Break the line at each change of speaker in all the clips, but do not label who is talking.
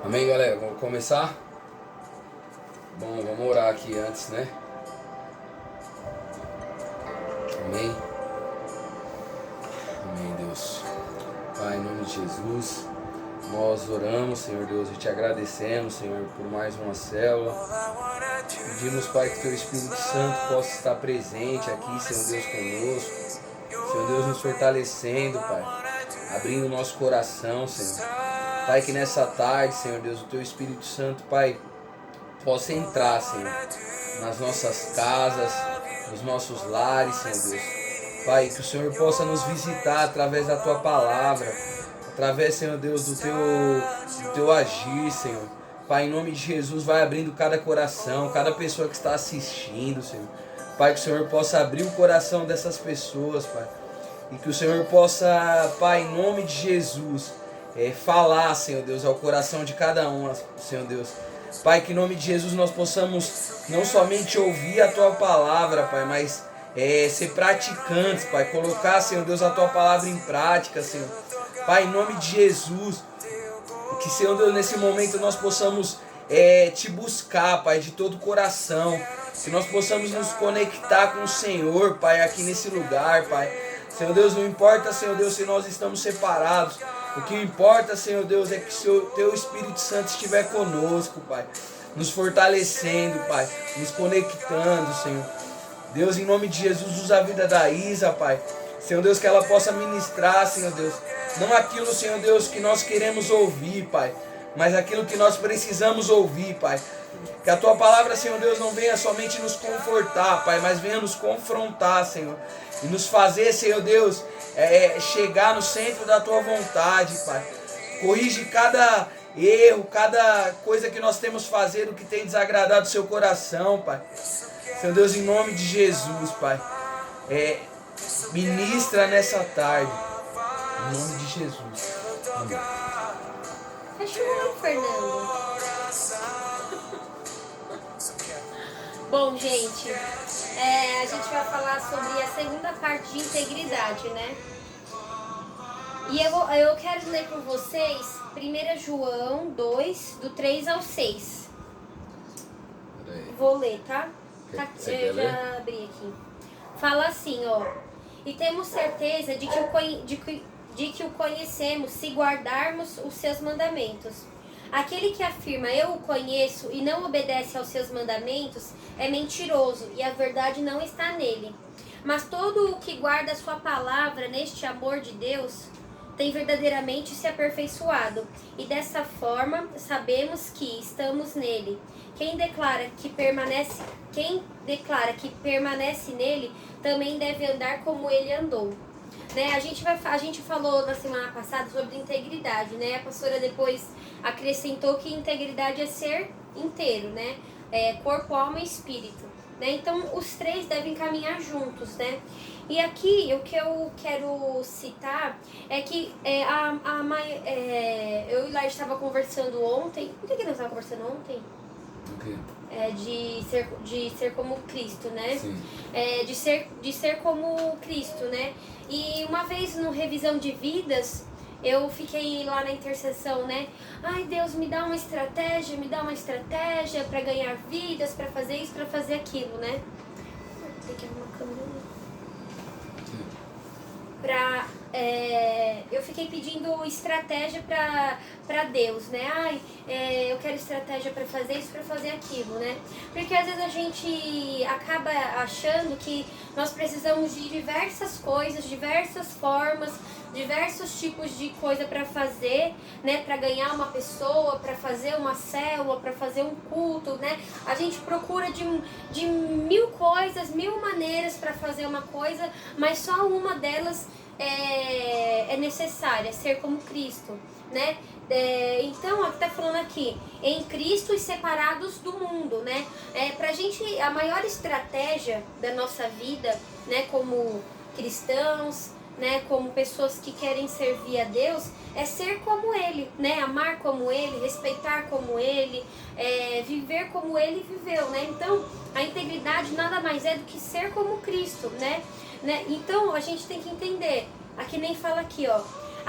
Amém, galera? Vamos começar? Bom, vamos orar aqui antes, né? Amém. Amém, Deus. Pai, em nome de Jesus, nós oramos, Senhor Deus, e te agradecemos, Senhor, por mais uma célula. Pedimos, Pai, que Teu Espírito Santo possa estar presente aqui, Senhor Deus, conosco. Senhor Deus, nos fortalecendo, Pai, abrindo o nosso coração, Senhor. Pai, que nessa tarde, Senhor Deus, o Teu Espírito Santo, Pai, possa entrar, Senhor, nas nossas casas, nos nossos lares, Senhor Deus. Pai, que o Senhor possa nos visitar através da Tua palavra, através, Senhor Deus, do teu agir, Senhor. Pai, em nome de Jesus, vai abrindo cada coração, cada pessoa que está assistindo, Senhor. Pai, que o Senhor possa abrir o coração dessas pessoas, Pai. E que o Senhor possa, Pai, em nome de Jesus, falar, Senhor Deus, ao coração de cada um, Senhor Deus. Pai, que em nome de Jesus nós possamos não somente ouvir a Tua palavra, Pai, mas ser praticantes, Pai. Colocar, Senhor Deus, a Tua palavra em prática, Senhor. Pai, em nome de Jesus, que, Senhor Deus, nesse momento nós possamos Te buscar, Pai, de todo o coração. Que nós possamos nos conectar com o Senhor, Pai, aqui nesse lugar, Pai. Senhor Deus, não importa, Senhor Deus, se nós estamos separados. O que importa, Senhor Deus, é que o Teu Espírito Santo estiver conosco, Pai. Nos fortalecendo, Pai. Nos conectando, Senhor. Deus, em nome de Jesus, usa a vida da Isa, Pai. Senhor Deus, que ela possa ministrar, Senhor Deus. Não aquilo, Senhor Deus, que nós queremos ouvir, Pai. Mas aquilo que nós precisamos ouvir, Pai. Que a Tua palavra, Senhor Deus, não venha somente nos confortar, Pai, mas venha nos confrontar, Senhor. E nos fazer, Senhor Deus, chegar no centro da Tua vontade, Pai. Corrige cada erro, cada coisa que nós temos fazer, o que tem desagradado o Seu coração, Pai. Senhor Deus, em nome de Jesus, Pai. Ministra nessa tarde. Em nome de Jesus. Amém.
Tá chorando, Fernando. Bom, gente, a gente vai falar sobre a segunda parte de integridade, né? E eu quero ler com vocês 1 João 2, do 3 ao 6. Vou ler, tá? Eu já abri aqui. Fala assim, ó. E temos certeza de que o conhecemos se guardarmos os seus mandamentos. Aquele que afirma eu o conheço e não obedece aos seus mandamentos é mentiroso e a verdade não está nele. Mas todo o que guarda a sua palavra neste amor de Deus tem verdadeiramente se aperfeiçoado. E dessa forma sabemos que estamos nele. Quem declara que permanece nele também deve andar como ele andou. Né? A gente falou na semana passada sobre integridade, né? A pastora depois acrescentou que integridade é ser inteiro, né? Corpo, alma e espírito, né? Então os três devem caminhar juntos, né? E aqui o que eu quero citar é que eu e Lai estava conversando ontem. O que nós estávamos conversando ontem?
Okay.
De ser como Cristo, né?
Sim.
De ser como Cristo, né? E uma vez no revisão de vidas, eu fiquei lá na intercessão, né? Ai, Deus, me dá uma estratégia para ganhar vidas, para fazer isso, para fazer aquilo, né? Tem que arrumar a câmera. Eu fiquei pedindo estratégia para Deus, né? Ai, eu quero estratégia para fazer isso, para fazer aquilo, né? Porque às vezes a gente acaba achando que nós precisamos de diversas coisas, diversas formas, diversos tipos de coisa para fazer, né? Para ganhar uma pessoa, para fazer uma célula, para fazer um culto, né? A gente procura de mil coisas, mil maneiras para fazer uma coisa, mas só uma delas é necessária, ser como Cristo, né? Então, aqui tá falando aqui, em Cristo e separados do mundo, né? Pra gente, a maior estratégia da nossa vida, né, como cristãos, né, como pessoas que querem servir a Deus, é ser como Ele, né? Amar como Ele, respeitar como Ele, viver como Ele viveu, né? Então, a integridade nada mais é do que ser como Cristo, né? Então, a gente tem que entender, aqui nem fala aqui, ó,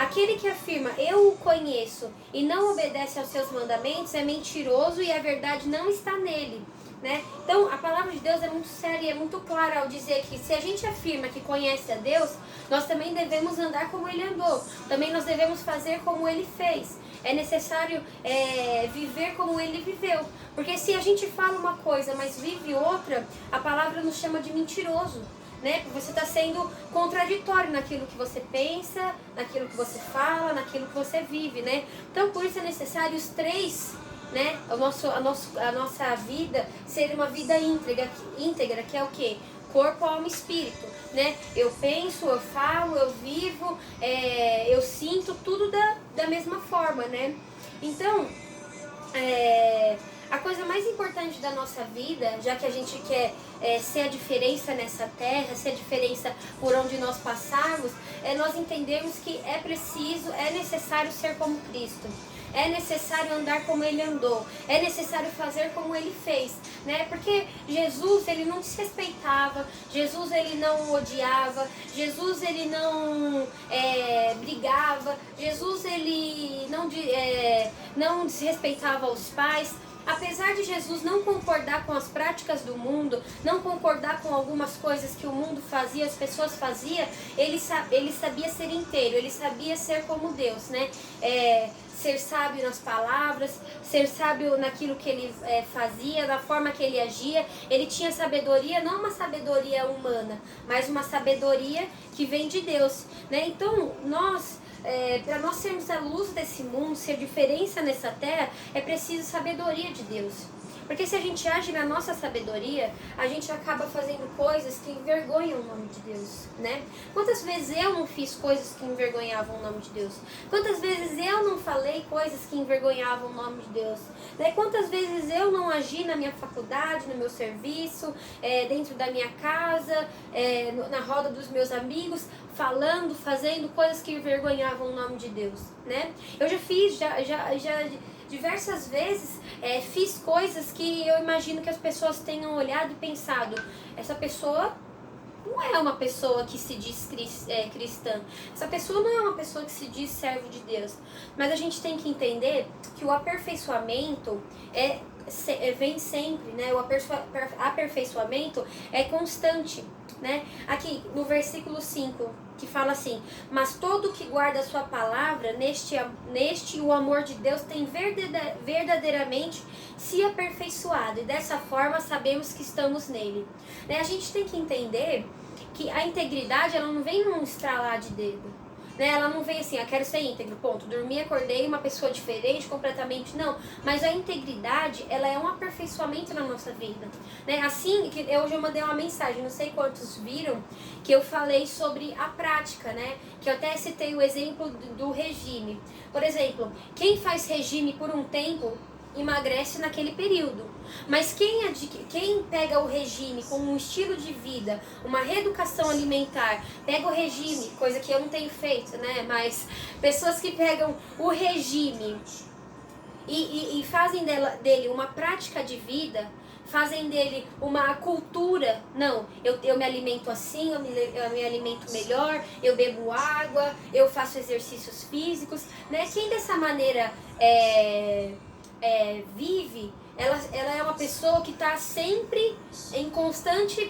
Aquele que afirma, eu o conheço, e não obedece aos seus mandamentos, é mentiroso e a verdade não está nele. Né? Então a palavra de Deus é muito séria, é muito clara ao dizer que se a gente afirma que conhece a Deus, nós também devemos andar como Ele andou, também nós devemos fazer como Ele fez. É necessário viver como Ele viveu, porque se a gente fala uma coisa, mas vive outra, a palavra nos chama de mentiroso, né? Você está sendo contraditório naquilo que você pensa, naquilo que você fala, naquilo que você vive, né? Então por isso é necessário os três, né? A nossa vida ser uma vida íntegra, que é o quê? Corpo, alma e espírito, né? Eu penso, eu falo, eu vivo, eu sinto tudo da mesma forma, né? Então, a coisa mais importante da nossa vida, já que a gente quer ser a diferença nessa terra, ser a diferença por onde nós passarmos, é nós entendermos que é necessário ser como Cristo. É necessário andar como Ele andou. É necessário fazer como Ele fez, né? Porque Jesus, Ele não desrespeitava. Jesus, Ele não odiava. Jesus, Ele não brigava. Jesus, Ele não desrespeitava os pais. Apesar de Jesus não concordar com as práticas do mundo, não concordar com algumas coisas que o mundo fazia, as pessoas faziam, ele sabia ser inteiro, ele sabia ser como Deus, né? Ser sábio nas palavras, ser sábio naquilo que ele fazia, na forma que ele agia. Ele tinha sabedoria, não uma sabedoria humana, mas uma sabedoria que vem de Deus, né? Então, para nós sermos a luz desse mundo, ser diferença nessa terra, é preciso sabedoria de Deus. Porque se a gente age na nossa sabedoria, a gente acaba fazendo coisas que envergonham o nome de Deus, né? Quantas vezes eu não fiz coisas que envergonhavam o nome de Deus? Quantas vezes eu não falei coisas que envergonhavam o nome de Deus? Né? Quantas vezes eu não agi na minha faculdade, no meu serviço, dentro da minha casa, na roda dos meus amigos, falando, fazendo coisas que envergonhavam o nome de Deus, né? Eu já fiz, diversas vezes fiz coisas que eu imagino que as pessoas tenham olhado e pensado, essa pessoa não é uma pessoa que se diz cristã, essa pessoa não é uma pessoa que se diz servo de Deus. Mas a gente tem que entender que o aperfeiçoamento vem sempre, né? O aperfeiçoamento é constante, né? Aqui no versículo 5, que fala assim: mas todo que guarda a sua palavra, neste o amor de Deus tem verdadeiramente se aperfeiçoado, e dessa forma sabemos que estamos nele, né? A gente tem que entender que a integridade, ela não vem num estralar de dedo, né? Ela não vem assim, quero ser íntegro, ponto, dormi, acordei, uma pessoa diferente completamente, não. Mas a integridade, ela é um aperfeiçoamento na nossa vida, né? Assim, que hoje eu mandei uma mensagem, não sei quantos viram, que eu falei sobre a prática, né? Que eu até citei o exemplo do regime. Por exemplo, quem faz regime por um tempo emagrece naquele período. Mas quem pega o regime como um estilo de vida, uma reeducação alimentar, pega o regime, coisa que eu não tenho feito, né? Mas pessoas que pegam o regime e fazem dele uma prática de vida, fazem dele uma cultura. Não, eu me alimento assim, eu me alimento melhor, eu bebo água, eu faço exercícios físicos, né? Quem dessa maneira vive, ela é uma pessoa que está sempre em constante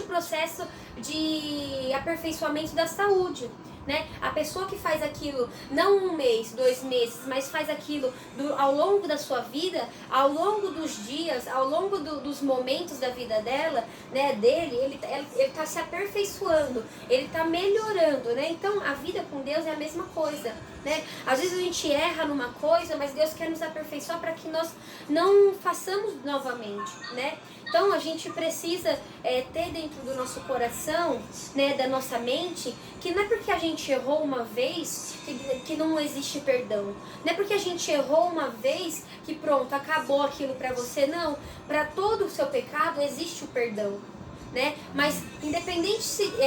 processo de aperfeiçoamento da saúde, né? A pessoa que faz aquilo não 1 mês, 2 meses, mas faz aquilo ao longo da sua vida, ao longo dos dias, ao longo dos momentos da vida dela, né, ele está se aperfeiçoando, ele está melhorando, né? Então a vida com Deus é a mesma coisa, né? Às vezes a gente erra numa coisa, mas Deus quer nos aperfeiçoar para que nós não façamos novamente, né? Então a gente precisa ter dentro do nosso coração, né, da nossa mente, que não é porque a gente errou uma vez que não existe perdão. Não é porque a gente errou uma vez que pronto, acabou aquilo para você. Não, para todo o seu pecado existe o perdão, né? Mas independente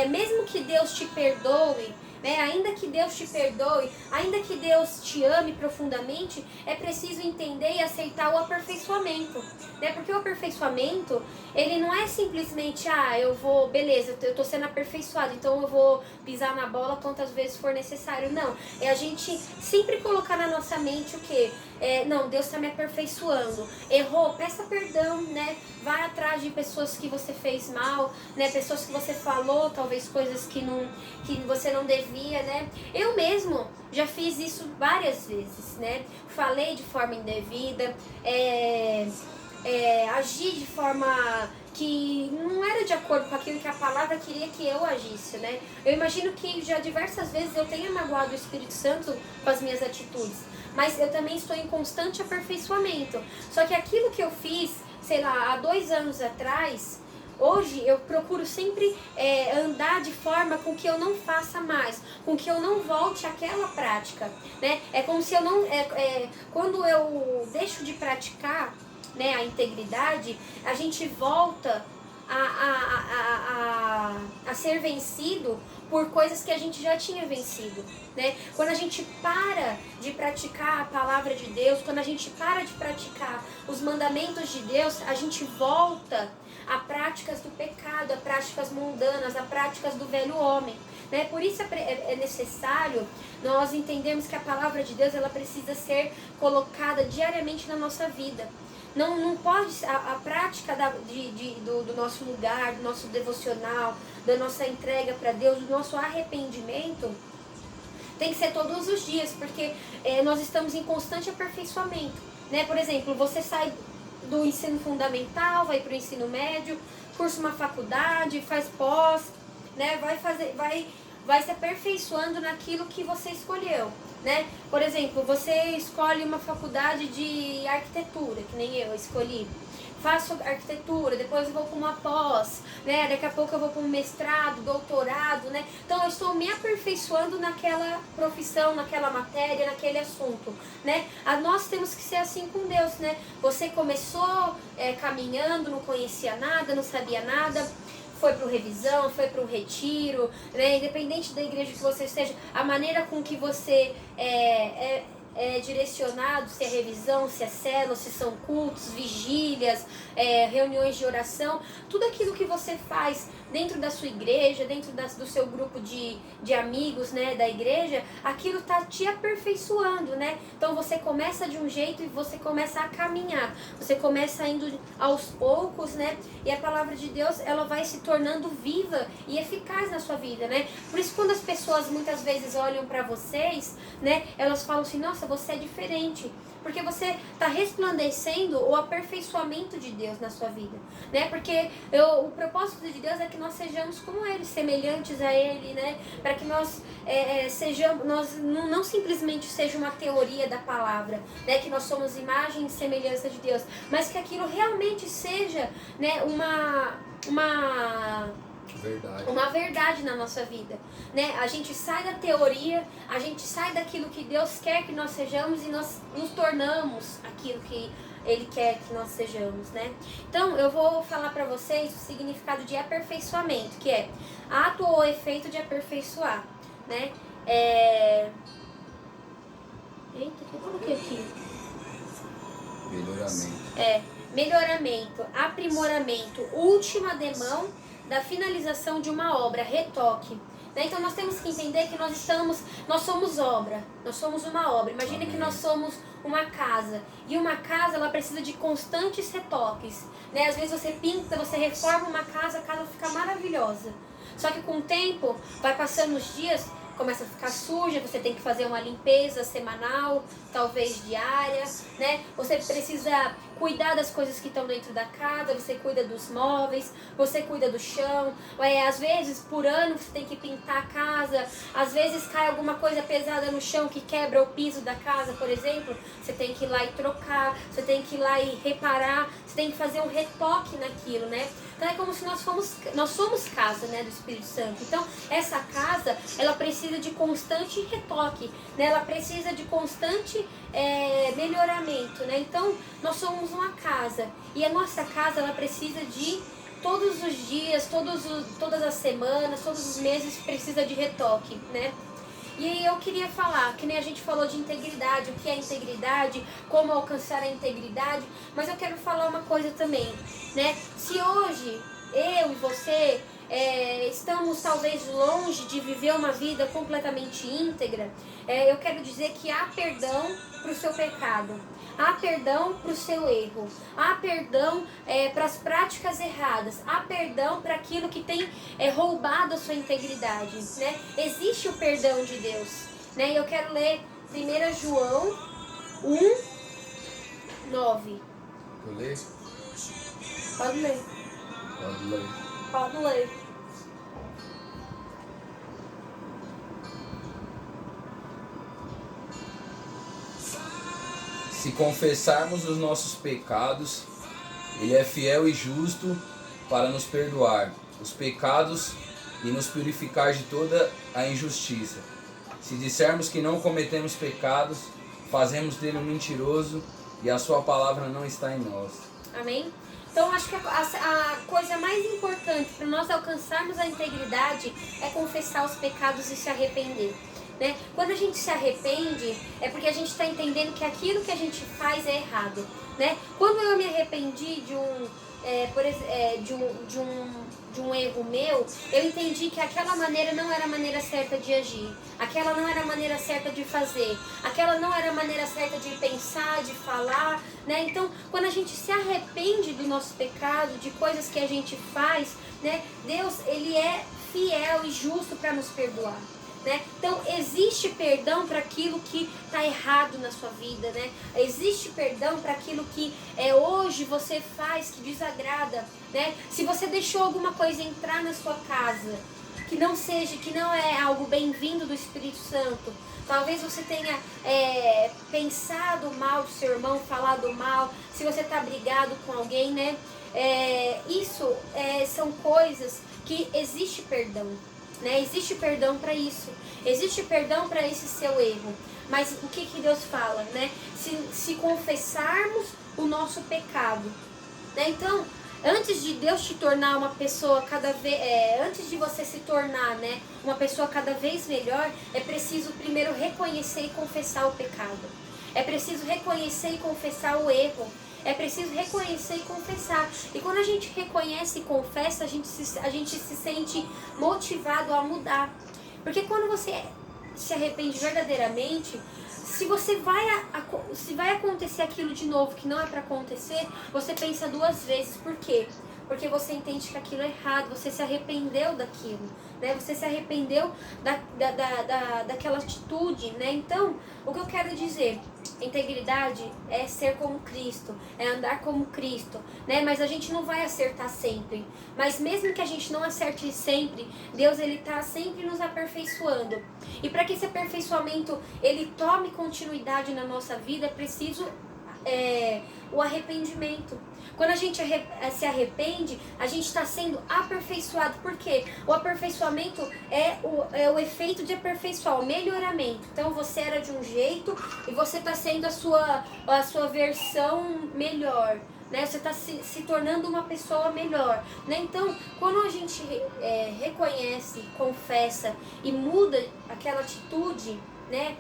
mesmo que Deus te perdoe, né? Ainda que Deus te perdoe, ainda que Deus te ame profundamente, é preciso entender e aceitar o aperfeiçoamento, né? Porque o aperfeiçoamento, ele não é simplesmente, beleza, eu tô sendo aperfeiçoado, então eu vou pisar na bola quantas vezes for necessário. Não, é a gente sempre colocar na nossa mente o quê? Não, Deus está me aperfeiçoando. Errou, peça perdão, né? Vai atrás de pessoas que você fez mal, né? Pessoas que você falou, talvez coisas que você não devia, né? Eu mesmo já fiz isso várias vezes, né? Falei de forma indevida, agi de forma que não era de acordo com aquilo que a palavra queria que eu agisse, né? Eu imagino que já diversas vezes eu tenha magoado o Espírito Santo com as minhas atitudes, mas eu também estou em constante aperfeiçoamento. Só que aquilo que eu fiz, sei lá, há 2 anos atrás, hoje eu procuro sempre andar de forma com que eu não faça mais, com que eu não volte àquela prática, né? É como se eu não... quando eu deixo de praticar, né, a integridade, a gente volta a ser vencido por coisas que a gente já tinha vencido, né? Quando a gente para de praticar a palavra de Deus, quando a gente para de praticar os mandamentos de Deus, a gente volta a práticas do pecado, a práticas mundanas, a práticas do velho homem, né? Por isso é necessário nós entendermos que a palavra de Deus, ela precisa ser colocada diariamente na nossa vida. Não pode, a prática do nosso lugar, do nosso devocional, da nossa entrega para Deus, do nosso arrependimento, tem que ser todos os dias, porque nós estamos em constante aperfeiçoamento, né? Por exemplo, você sai do ensino fundamental, vai para o ensino médio, cursa uma faculdade, faz pós, né? Vai se aperfeiçoando naquilo que você escolheu, né? Por exemplo, você escolhe uma faculdade de arquitetura, que nem eu escolhi. Faço arquitetura, depois eu vou para uma pós, né? Daqui a pouco eu vou para um mestrado, doutorado, né? Então eu estou me aperfeiçoando naquela profissão, naquela matéria, naquele assunto, né? Nós temos que ser assim com Deus, né? Você começou caminhando, não conhecia nada, não sabia nada, foi para o revisão, foi para o retiro, né? Independente da igreja que você esteja, a maneira com que você é direcionado, se é revisão, se é célula, se são cultos, vigílias, reuniões de oração, tudo aquilo que você faz dentro da sua igreja, dentro do seu grupo de amigos, né, da igreja, aquilo está te aperfeiçoando, né? Então você começa de um jeito e você começa a caminhar, você começa indo aos poucos, né? E a palavra de Deus, ela vai se tornando viva e eficaz na sua vida, né? Por isso, quando as pessoas muitas vezes olham para vocês, né, elas falam assim, nossa, você é diferente, porque você está resplandecendo o aperfeiçoamento de Deus na sua vida, né? Porque o propósito de Deus é que nós sejamos como Ele, semelhantes a Ele, né? Para que nós sejamos, nós não simplesmente seja uma teoria da palavra, né? Que nós somos imagem e semelhança de Deus, mas que aquilo realmente seja, né, uma verdade na nossa vida, né? A gente sai da teoria, a gente sai daquilo que Deus quer que nós sejamos e nós nos tornamos aquilo que Ele quer que nós sejamos, né? Então eu vou falar para vocês o significado de aperfeiçoamento, que é ato ou efeito de aperfeiçoar, né? Eita, o que eu coloquei aqui?
Melhoramento.
Melhoramento, aprimoramento, última demão da finalização de uma obra, retoque. Né? Então nós temos que entender que nós somos obra, nós somos uma obra. Imagina que nós somos uma casa, e uma casa, ela precisa de constantes retoques, né? Às vezes você pinta, você reforma uma casa, a casa fica maravilhosa, só que com o tempo, vai passando os dias, começa a ficar suja, você tem que fazer uma limpeza semanal, talvez diária, né? Você precisa cuidar das coisas que estão dentro da casa, você cuida dos móveis, você cuida do chão, às vezes por ano você tem que pintar a casa, às vezes cai alguma coisa pesada no chão que quebra o piso da casa, por exemplo, você tem que ir lá e trocar, você tem que ir lá e reparar, você tem que fazer um retoque naquilo, né? Então é como se nós somos casa, né, do Espírito Santo. Então essa casa, ela precisa de constante retoque, né? Ela precisa de constante melhoramento, né? Então nós somos uma casa, e a nossa casa, ela precisa de todos os dias, todas as semanas, todos os meses, precisa de retoque, né? E aí eu queria falar, que nem a gente falou de integridade, o que é integridade, como alcançar a integridade, mas eu quero falar uma coisa também, né? Se hoje eu e você estamos talvez longe de viver uma vida completamente íntegra, eu quero dizer que há perdão para o seu pecado. Há perdão para o seu erro, há perdão para as práticas erradas, há perdão para aquilo que tem roubado a sua integridade, né? Existe o perdão de Deus, né? E eu quero ler 1 João 1:9.
Eu leio?
Pode ler.
Pode ler.
Pode ler.
Se confessarmos os nossos pecados, Ele é fiel e justo para nos perdoar os pecados e nos purificar de toda a injustiça. Se dissermos que não cometemos pecados, fazemos dele um mentiroso e a sua palavra não está em nós.
Amém? Então acho que a coisa mais importante para nós alcançarmos a integridade é confessar os pecados e se arrepender. Né? Quando a gente se arrepende, é porque a gente está entendendo que aquilo que a gente faz é errado. Né? Quando eu me arrependi de um erro meu, eu entendi que aquela maneira não era a maneira certa de agir, aquela não era a maneira certa de fazer, aquela não era a maneira certa de pensar, de falar, né? Então, quando a gente se arrepende do nosso pecado, de coisas que a gente faz, né? Deus, Ele é fiel e justo para nos perdoar. Né? Então existe perdão para aquilo que está errado na sua vida, né? Existe perdão para aquilo que hoje você faz que desagrada, né? Se você deixou alguma coisa entrar na sua casa que não é algo bem-vindo do Espírito Santo, talvez você tenha pensado mal do seu irmão, falado mal, se você está brigado com alguém, né? Isso são coisas que existe perdão. Né? Existe perdão para isso, existe perdão para esse seu erro, mas o que Deus fala, né? Se confessarmos o nosso pecado, né? Então, antes de Deus te tornar uma pessoa antes de você se tornar, né, uma pessoa cada vez melhor, é preciso primeiro reconhecer e confessar o pecado, é preciso reconhecer e confessar o erro. É preciso reconhecer e confessar. E quando a gente reconhece e confessa, a gente se sente motivado a mudar. Porque quando você se arrepende verdadeiramente, se vai acontecer aquilo de novo que não é para acontecer, você pensa duas vezes. Por quê? Porque você entende que aquilo é errado, você se arrependeu daquilo, né? Você se arrependeu daquela atitude, né? Então, o que eu quero dizer, integridade é ser como Cristo, é andar como Cristo, né? Mas a gente não vai acertar sempre. Mas mesmo que a gente não acerte sempre, Deus, Ele está sempre nos aperfeiçoando. E para que esse aperfeiçoamento ele tome continuidade na nossa vida, é preciso o arrependimento. Quando a gente se arrepende, a gente está sendo aperfeiçoado. Por quê? O aperfeiçoamento é o efeito de aperfeiçoar, o melhoramento. Então você era de um jeito e você está sendo a sua versão melhor. Né? Você está se tornando uma pessoa melhor. Né? Então, quando a gente reconhece, confessa e muda aquela atitude, né?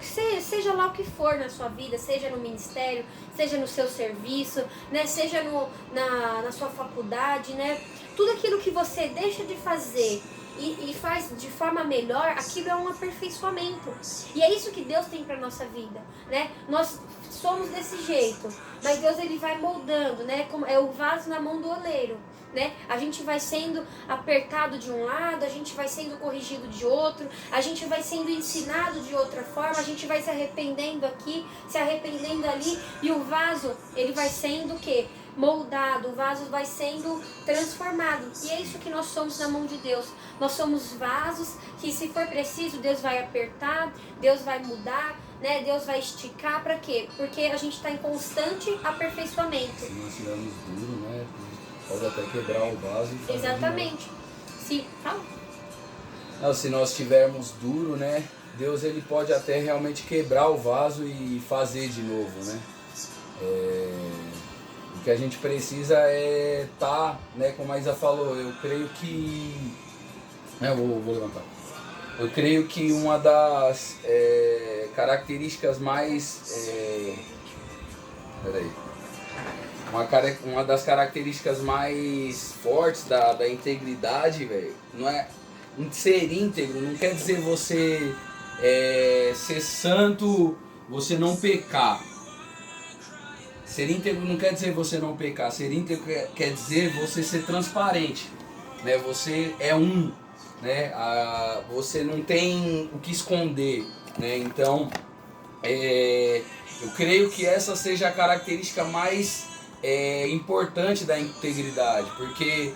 Seja lá o que for na sua vida, seja no ministério, seja no seu serviço, né? Seja na sua faculdade, né? Tudo aquilo que você deixa de fazer e faz de forma melhor, aquilo é um aperfeiçoamento. E é isso que Deus tem para nossa vida, né? Nós somos desse jeito, mas Deus, Ele vai moldando, né? Como é o vaso na mão do oleiro. Né? A gente vai sendo apertado de um lado, a gente vai sendo corrigido de outro, a gente vai sendo ensinado de outra forma, a gente vai se arrependendo aqui, se arrependendo ali, e o vaso, ele vai sendo o quê? Moldado, o vaso vai sendo transformado. E é isso que nós somos na mão de Deus. Nós somos vasos que, se for preciso, Deus vai apertar, Deus vai mudar, né? Deus vai esticar. Para quê? Porque a gente está em constante aperfeiçoamento.
Se nós estivermos duro, né? Pode até quebrar o vaso e fazer.
Exatamente. Se fala.
Não, se nós estivermos duro, né? Deus, Ele pode até realmente quebrar o vaso e fazer de novo, né? O que a gente precisa é estar, né? Como a Isa falou, eu creio que... Eu vou levantar. Eu creio que uma das características mais... Uma das características mais fortes da integridade, velho, não é... Ser íntegro não quer dizer você ser santo, você não pecar. Ser íntegro não quer dizer você não pecar. Ser íntegro quer dizer você ser transparente, né? Você é né? Você não tem o que esconder, né? Então, eu creio que essa seja a característica mais importante da integridade, porque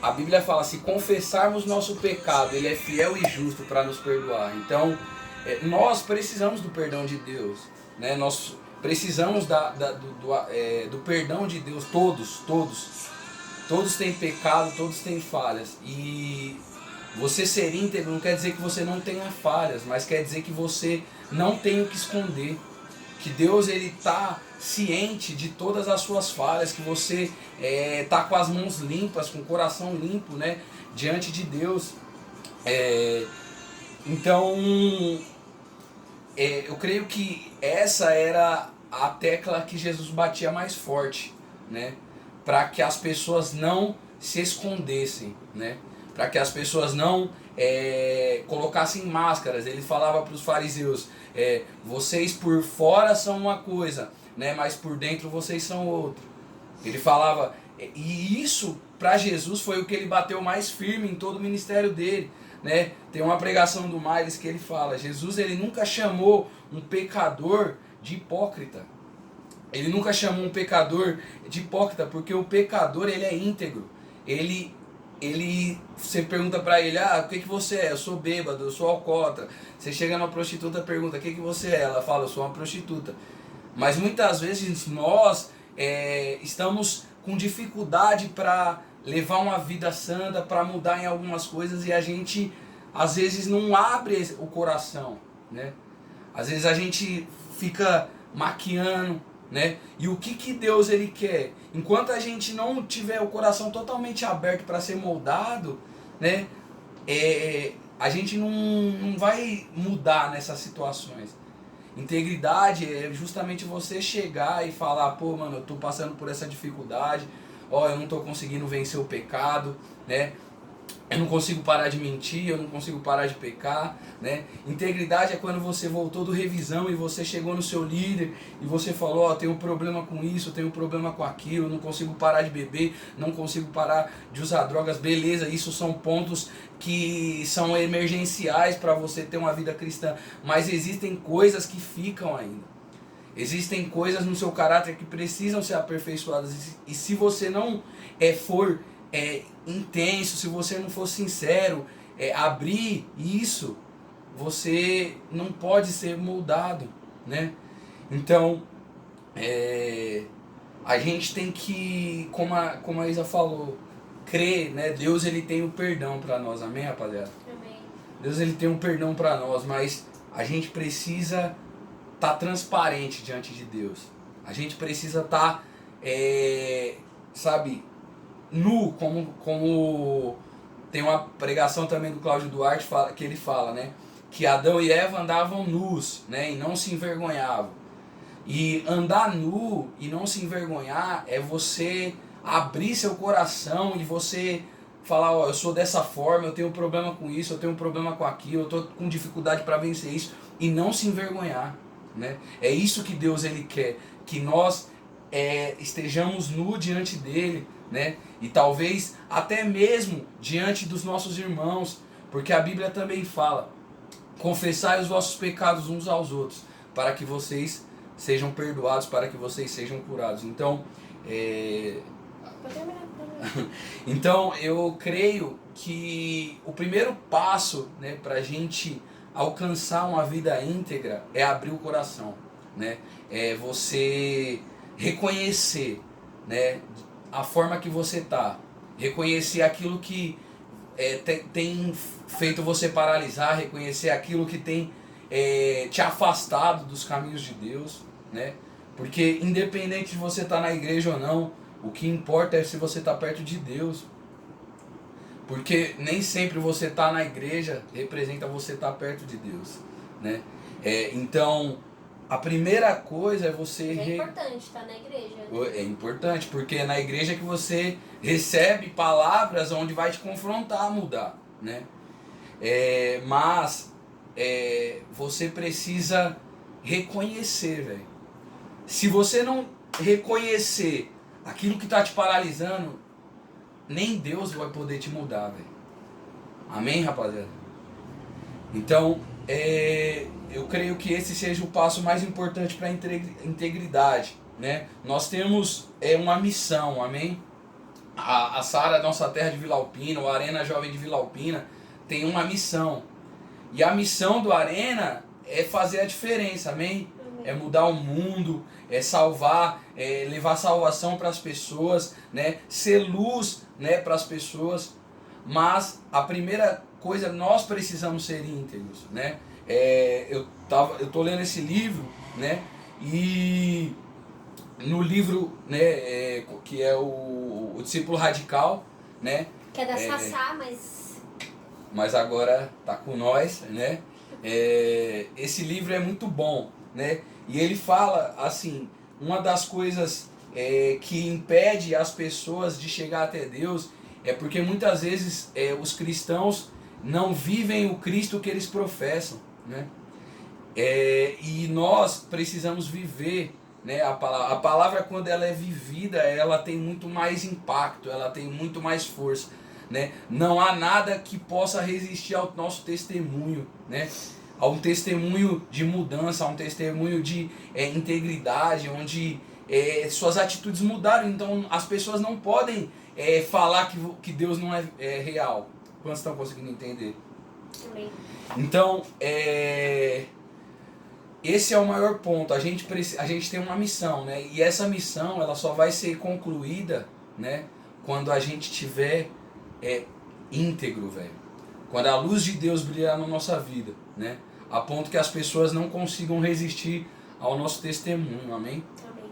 a Bíblia fala, se confessarmos nosso pecado, Ele é fiel e justo para nos perdoar. Então, nós precisamos do perdão de Deus, né? Nós precisamos do perdão de Deus, todos têm pecado, todos têm falhas. E você ser íntegro não quer dizer que você não tenha falhas, mas quer dizer que você não tem o que esconder. Que Deus ele está ciente de todas as suas falhas, que você está com as mãos limpas, com o coração limpo, né, diante de Deus. Então, eu creio que essa era a tecla que Jesus batia mais forte, né, para que as pessoas não se escondessem, né, para que as pessoas não colocassem máscaras. Ele falava para os fariseus, vocês por fora são uma coisa, né, mas por dentro vocês são outra. Ele falava, e isso para Jesus foi o que ele bateu mais firme em todo o ministério dele, né? Tem uma pregação do Miles que ele fala, Jesus ele nunca chamou um pecador de hipócrita. Ele nunca chamou um pecador de hipócrita, porque o pecador ele é íntegro. Você pergunta pra ele, o que você é? Eu sou bêbado, eu sou alcoólatra. Você chega numa prostituta e pergunta, o que você é? Ela fala, eu sou uma prostituta. Mas muitas vezes nós estamos com dificuldade para levar uma vida santa, para mudar em algumas coisas, e a gente às vezes não abre o coração, né? Às vezes a gente fica maquiando, né? E o que Deus ele quer? Enquanto a gente não tiver o coração totalmente aberto para ser moldado, né? A gente não vai mudar nessas situações. Integridade é justamente você chegar e falar, pô, mano, eu tô passando por essa dificuldade, eu não tô conseguindo vencer o pecado, né? Eu não consigo parar de mentir, eu não consigo parar de pecar, né? Integridade é quando você voltou do revisão e você chegou no seu líder e você falou, tenho um problema com isso, tenho um problema com aquilo, não consigo parar de beber, não consigo parar de usar drogas, beleza, isso são pontos que são emergenciais para você ter uma vida cristã, mas existem coisas que ficam ainda. Existem coisas no seu caráter que precisam ser aperfeiçoadas, e se você não for intenso, se você não for sincero, abrir isso, você não pode ser moldado, né? Então, a gente tem que, como a Isa falou, crer, né? Deus ele tem o perdão para nós, amém, rapaziada?
Amém.
Deus ele tem um perdão para nós, mas a gente precisa estar transparente diante de Deus. A gente precisa estar, nu, como tem uma pregação também do Cláudio Duarte que ele fala, né, que Adão e Eva andavam nus, né, e não se envergonhavam. E andar nu e não se envergonhar é você abrir seu coração e você falar, eu sou dessa forma, eu tenho um problema com isso, eu tenho um problema com aquilo, eu estou com dificuldade para vencer isso, e não se envergonhar, né? É isso que Deus ele quer, que nós estejamos nu diante dele, né? E talvez até mesmo diante dos nossos irmãos, porque a Bíblia também fala, confessai os vossos pecados uns aos outros, para que vocês sejam perdoados, para que vocês sejam curados. Então, então eu creio que o primeiro passo, né, para a gente alcançar uma vida íntegra é abrir o coração, né? É você reconhecer, né, a forma que você tá, reconhecer aquilo que tem feito você paralisar, reconhecer aquilo que tem te afastado dos caminhos de Deus, né? Porque independente de você estar na igreja ou não, o que importa é se você está perto de Deus. Porque nem sempre você tá na igreja representa você estar perto de Deus, né? Então, a primeira coisa é você...
É importante estar na igreja. Né?
É importante, porque é na igreja que você recebe palavras onde vai te confrontar a mudar, né? Mas você precisa reconhecer, velho. Se você não reconhecer aquilo que está te paralisando, nem Deus vai poder te mudar, velho. Amém, rapaziada? Então, eu creio que esse seja o passo mais importante para a integridade, né? Nós temos uma missão, amém? A Sara, nossa terra de Vila Alpina, o Arena Jovem de Vila Alpina, tem uma missão. E a missão do Arena é fazer a diferença, amém? É mudar o mundo, é salvar, levar salvação para as pessoas, né? Ser luz, né, para as pessoas. Mas a primeira coisa, nós precisamos ser íntegros, né? Eu tô lendo esse livro, né? E no livro, né, que é o Discípulo Radical, né?
Que é da Sassá,
mas agora tá com nós, né? Esse livro é muito bom, né? E ele fala assim, uma das coisas que impede as pessoas de chegar até Deus é porque muitas vezes os cristãos não vivem o Cristo que eles professam, né? E nós precisamos viver, né? A palavra quando ela é vivida, ela tem muito mais impacto, ela tem muito mais força, né? Não há nada que possa resistir ao nosso testemunho, né? A um testemunho de mudança, a um testemunho de integridade, onde suas atitudes mudaram. Então as pessoas não podem falar que Deus não é real. Quantos estão conseguindo entender?
Amém.
Então, esse é o maior ponto. A gente tem uma missão, né? E essa missão ela só vai ser concluída, né, quando a gente tiver íntegro, velho. Quando a luz de Deus brilhar na nossa vida, né? A ponto que as pessoas não consigam resistir ao nosso testemunho, amém?
Amém.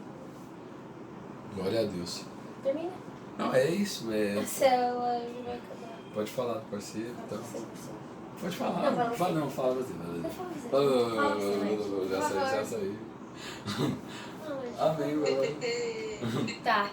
Glória a Deus.
Termina?
Não, é isso.
A célula vai acabar.
Pode falar, parceiro. Então. Pode falar.
Não,
fala você. Já saí. Amém, mano.
Tá.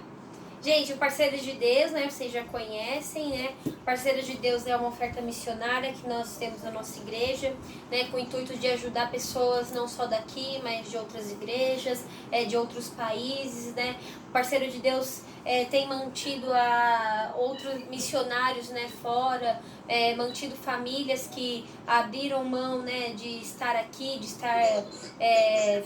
Gente, o Parceiros de Deus, né, vocês já conhecem, né? Parceiros de Deus é uma oferta missionária que nós temos na nossa igreja, né, com o intuito de ajudar pessoas não só daqui, mas de outras igrejas, de outros países, né? O Parceiro de Deus tem mantido outros missionários, né, fora, mantido famílias que abriram mão, né, de estar aqui, de estar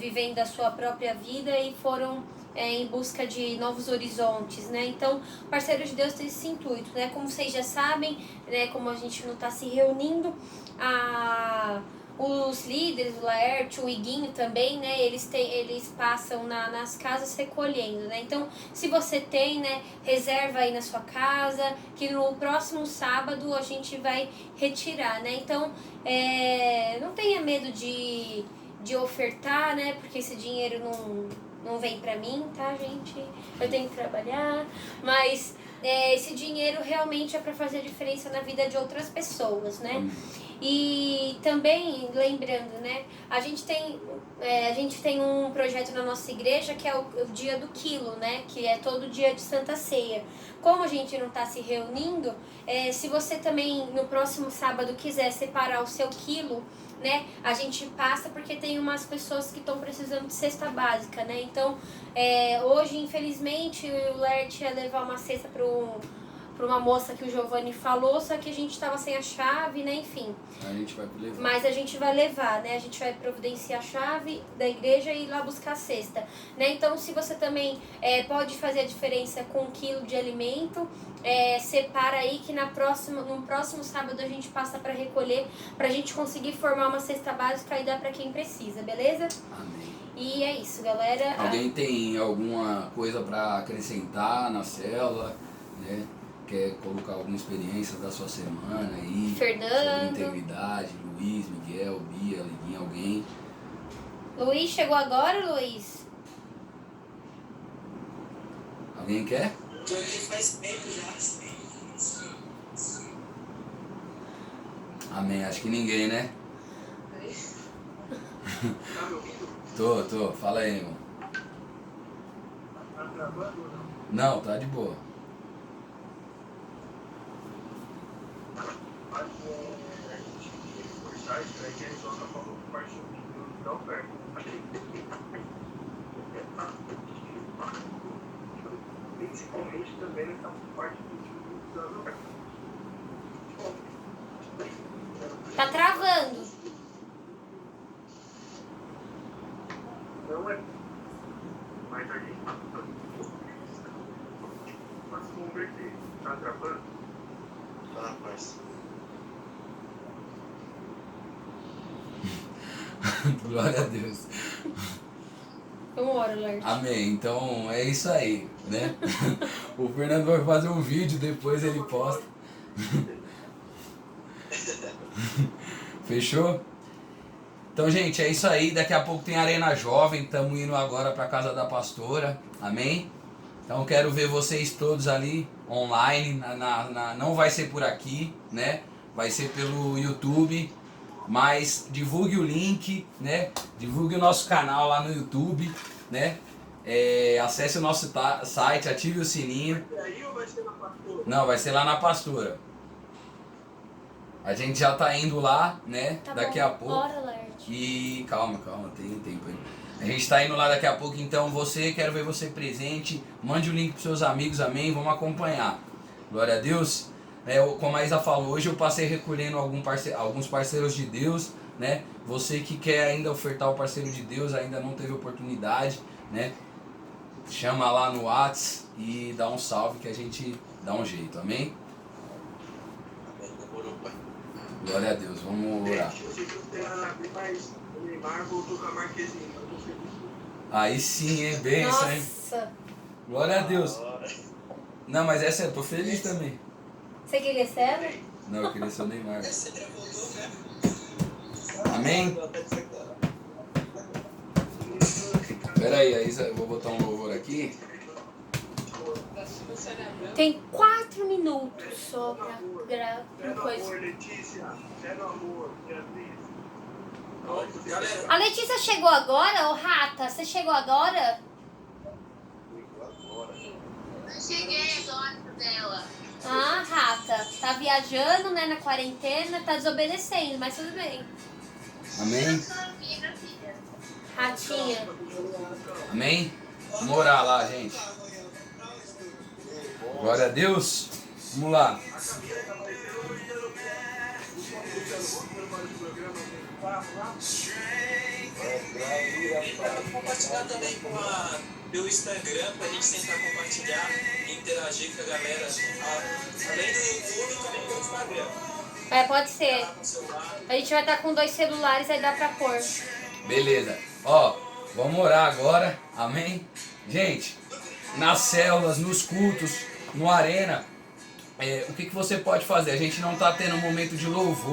vivendo a sua própria vida e foram em busca de novos horizontes, né? Então, o Parceiro de Deus tem esse intuito, né? Como vocês já sabem, né? Como a gente não está se reunindo, os líderes, o Laerte, o Iguinho também, né? Eles passam nas casas recolhendo, né? Então, se você tem, né? Reserva aí na sua casa, que no próximo sábado a gente vai retirar, né? Então, não tenha medo de ofertar, né? Porque esse dinheiro não vem pra mim, tá, gente? Eu tenho que trabalhar, mas esse dinheiro realmente é pra fazer a diferença na vida de outras pessoas, né? E também, lembrando, né, a gente tem um projeto na nossa igreja que é o dia do quilo, né, que é todo dia de Santa Ceia. Como a gente não está se reunindo, se você também no próximo sábado quiser separar o seu quilo, né, a gente passa porque tem umas pessoas que estão precisando de cesta básica, né? Então, hoje, infelizmente, o Lert ia levar uma cesta para uma moça que o Giovanni falou, só que a gente estava sem a chave, né? Enfim.
A gente vai levar.
Mas a gente vai levar, né? A gente vai providenciar a chave da igreja e ir lá buscar a cesta, né? Então, se você também pode fazer a diferença com 1 quilo de alimento, separa aí que no próximo sábado a gente passa para recolher, pra gente conseguir formar uma cesta básica e dar para quem precisa, beleza?
Amém.
E é isso, galera.
Alguém tem alguma coisa para acrescentar na célula, né? Quer colocar alguma experiência da sua semana aí?
Fernando.
Sobre integridade, Luiz, Miguel, Bia, Liguinha, alguém?
Luiz, chegou agora, Luiz?
Alguém quer?
Tô aqui faz tempo já.
Amém. Acho que ninguém, né?
Tá me ouvindo?
Tô. Fala aí, irmão.
Tá travando ou não?
Não, tá de boa.
Mas a gente reforçar isso daí que a Isoca falou que parte do vídeo não perde. Principalmente também nessa parte do vídeo da
Tá travando.
não é. Mas a gente mas converter. Tá travando? Tá, mas.
Glória a Deus.
Vamos embora, Lorde.
Amém. Então é isso aí, né? O Fernando vai fazer um vídeo, depois ele posta. Fechou? Então, gente, é isso aí. Daqui a pouco tem Arena Jovem. Estamos indo agora para casa da pastora. Amém? Então, quero ver vocês todos ali online. Não vai ser por aqui, né? Vai ser pelo YouTube. Mas divulgue o link, né? Divulgue o nosso canal lá no YouTube, né? Acesse o nosso site, ative o sininho.
E aí ou vai ser na pastora?
Não, vai ser lá na pastora. A gente já tá indo lá, né?
Tá
daqui
bom.
a pouco.
Bora, Lorde.
E calma, tem tempo aí. A gente tá indo lá daqui a pouco, então quero ver você presente. Mande o link pros seus amigos, amém? Vamos acompanhar. Glória a Deus. Como a Isa falou, hoje eu passei recolhendo alguns parceiros de Deus, né? Você que quer ainda ofertar o parceiro de Deus, ainda não teve oportunidade, né? Chama lá no WhatsApp e dá um salve que a gente dá um jeito, amém?
Demorou, pai.
Glória a Deus, vamos orar.
Eu sei que não tem nada a ver, mas o Neymar voltou com a Marquezinha. Eu tô feliz.
Aí sim, hein? Benção, hein?
Nossa.
Glória a Deus. Não, mas essa eu tô feliz também.
Você queria Celo?
Não, eu queria ser o Neymar. Amém? Pera aí, Isa, eu vou botar um louvor aqui.
Tem 4 minutos só pra
Fé no
coisa.
amor, Letícia. Fé no amor, Beatriz.
Galera,
A Letícia chegou agora, ô Rata? Você chegou agora?
Cheguei agora dela.
Ah, Rata. Tá viajando, né, na quarentena, tá desobedecendo, mas tudo bem.
Amém?
Minha filha.
Ratinha.
Amém? Vamos orar lá, gente. Glória a Deus. Vamos lá.
compartilhar também pelo Instagram pra gente tentar compartilhar e interagir com a galera. Além do YouTube, também pelo Instagram.
Pode ser.
Tá com o celular.
A gente vai estar com 2 celulares, aí dá pra pôr.
Beleza. Ó, vamos orar agora. Amém? Gente, nas células, nos cultos, no Arena, o que você pode fazer? A gente não tá tendo um momento de louvor.